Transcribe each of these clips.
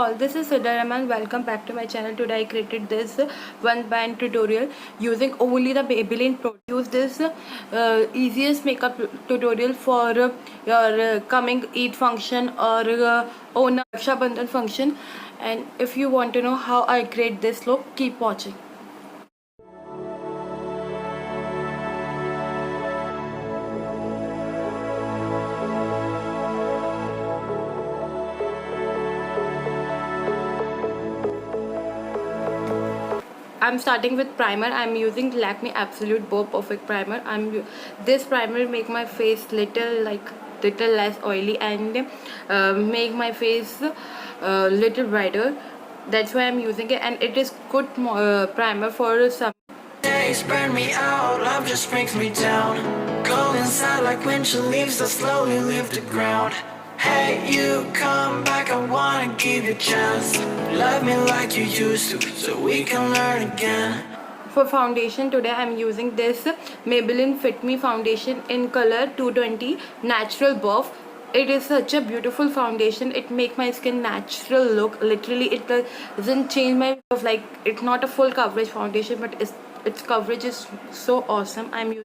all, this is Sidrarehman. Welcome back to my channel. Today I created this one band tutorial using only the Maybelline product. Use this easiest makeup tutorial for your coming Eid function or own Raksha Bandhan function. And if you want to know how I create this look, keep watching. I'm starting with primer. I'm using Lakme Absolute Bow Perfect Primer. This primer make my face little less oily and make my face little brighter. That's why I'm using it, and it is good primer for some days burn me out, love just brings me down. Cold inside like winter leaves that slowly leave the ground. Hey, you come back, I wanna give you a chance. Love me like you used to, so we can learn again. For foundation, today I'm using this Maybelline Fit Me foundation in color 220 Natural Buff. It is such a beautiful foundation. It make my skin natural look. Literally, it doesn't change my like. It's not a full coverage foundation, but its coverage is so awesome. I'm using.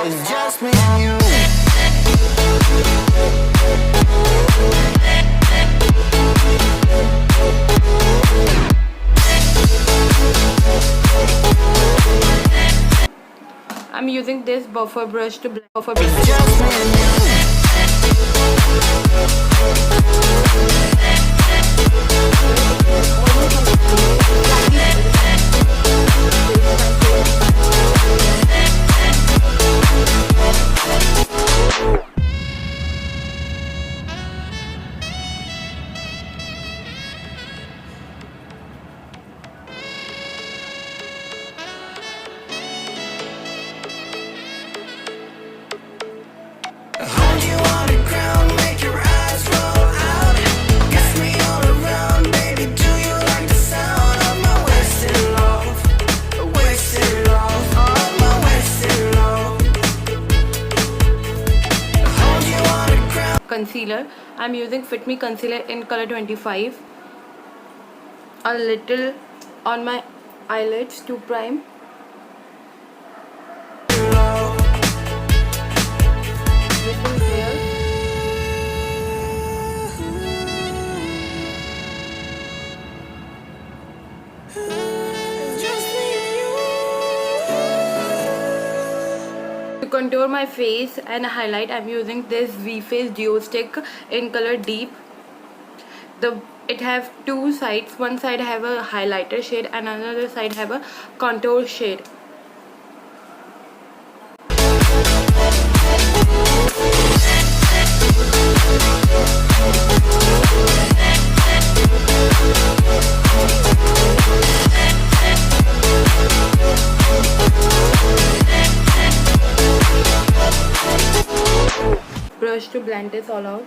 It's just me and you. I'm using this buffer brush to blend. It's just me and you. Hold you on the ground, make your eyes roll out. Kiss me all around, baby, do you like the sound of my wasted love? Wasted love, of my wasted love. Hold you on the ground. Concealer. I'm using Fit Me concealer in color 25. A little on my eyelids to prime. Little here. To contour my face and highlight, I'm using this V Face Duo Stick in color Deep. It have two sides. One side have a highlighter shade and another side have a contour shade. Brush to blend this all out.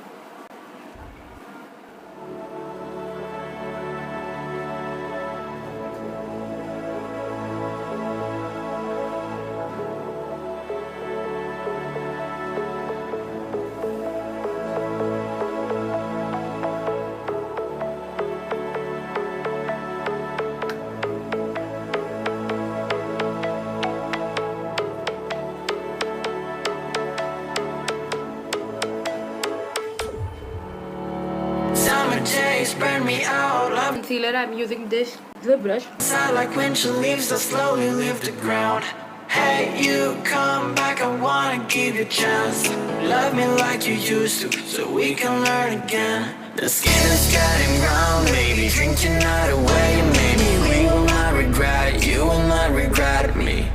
Summer days burn me out, love Concealer, I'm using this brush. inside like winter leaves that slowly leave the ground. Hey, you come back, I wanna give you a chance. Love me like you used to, so we can learn again. The skin is getting brown, baby, drink your night away. Maybe we will not regret it, you will not regret me.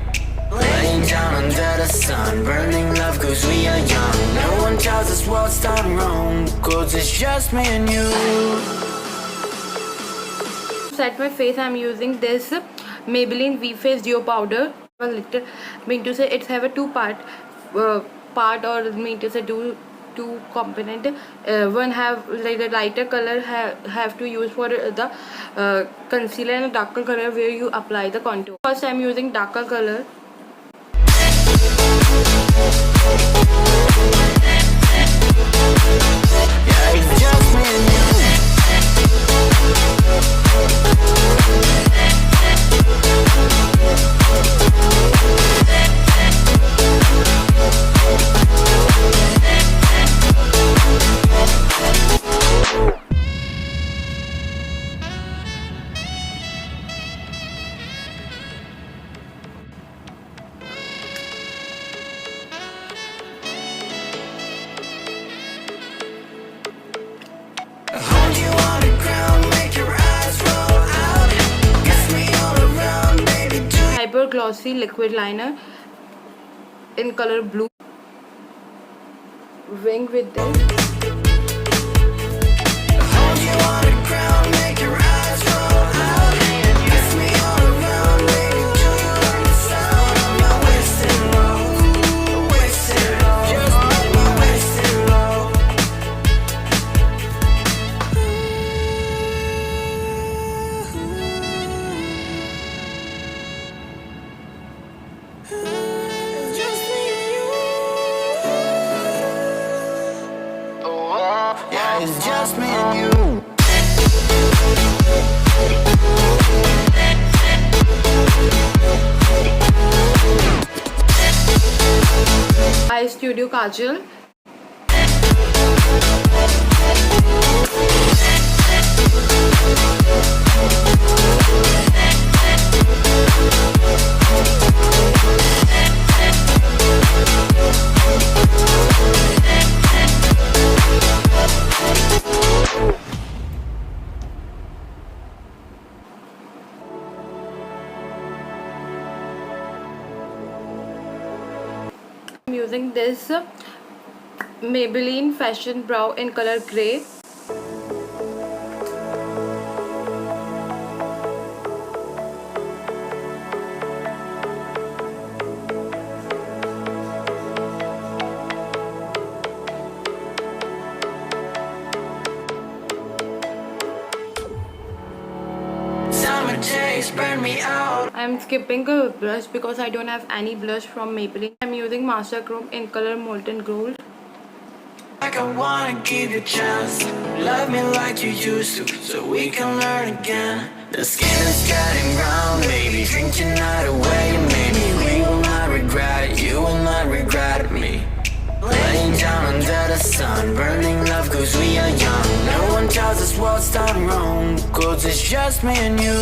Laying down under the sun, burning love cause we are young. No one tells us what's done wrong, cause it's just me and you. To set my face, I'm using this Maybelline V Face Duo Powder. A little, mean to say, it's have a two part or mean to say two two component. One have like the lighter color have to use for the concealer, and a darker color where you apply the contour. First I'm using darker color. Yeah, it's just me and you. Hold you on the ground, make your eyes roll out. Kiss me all around, baby, do you? Hyper glossy liquid liner in color blue. Wing with this. Hold you on the ground, make your eyes roll out. Kiss me all around, baby, do you like the sound of my wasted love? Wasted love, just my wasted love. It's just me and you. Yeah, it's just me and you. Eye Studio Kajal. I'm using this Maybelline Fashion Brow in color grey. Summer days burn me out. I'm skipping a blush because I don't have any blush from Maybelline. I'm using Master Chrome in color Molten Gold. Like I wanna give you a chance. Love me like you used to, so we can learn again. The skin is getting brown, baby. Drink your night away, maybe we will not regret it. You will not regret me. Laying down under the sun, burning love cause we are young. No one tells us what's done wrong, cause it's just me and you.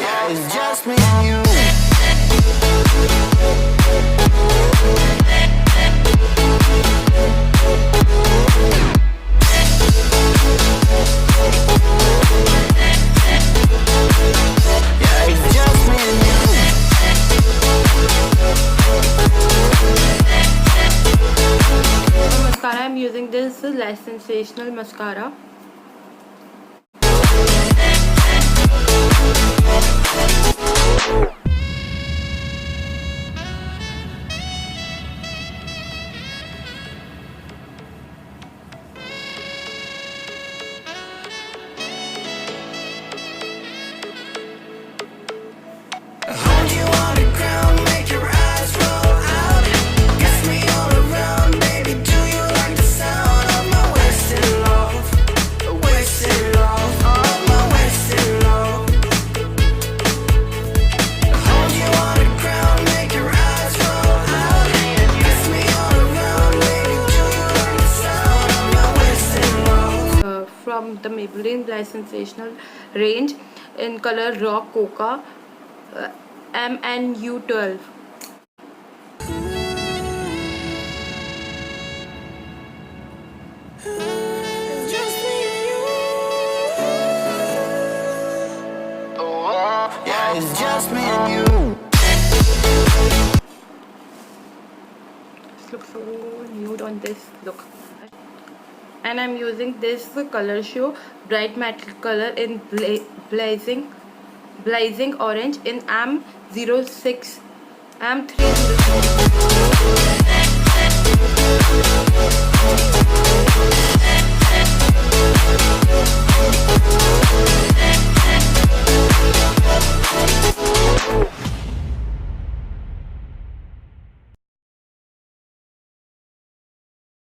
Yeah, it's just me and you. Yeah, it's just me and you. For mascara, I'm using this Lash Sensational mascara. Hold you on the ground, make your eyes roll out. Kiss me all around, baby, do you like the sound of my wasted love? Wasted love, oh my wasted love. Hold you on the ground, make your eyes roll out. Kiss me all around, baby, do you like the sound of my wasted love? From the Maybelline Lash Sensational range in color Raw Coca, MNU12. It's just me and you. Yeah, it's just me and you. This looks so nude on this. Look. and I'm using this color show bright matte color in blazing orange in M06 M306.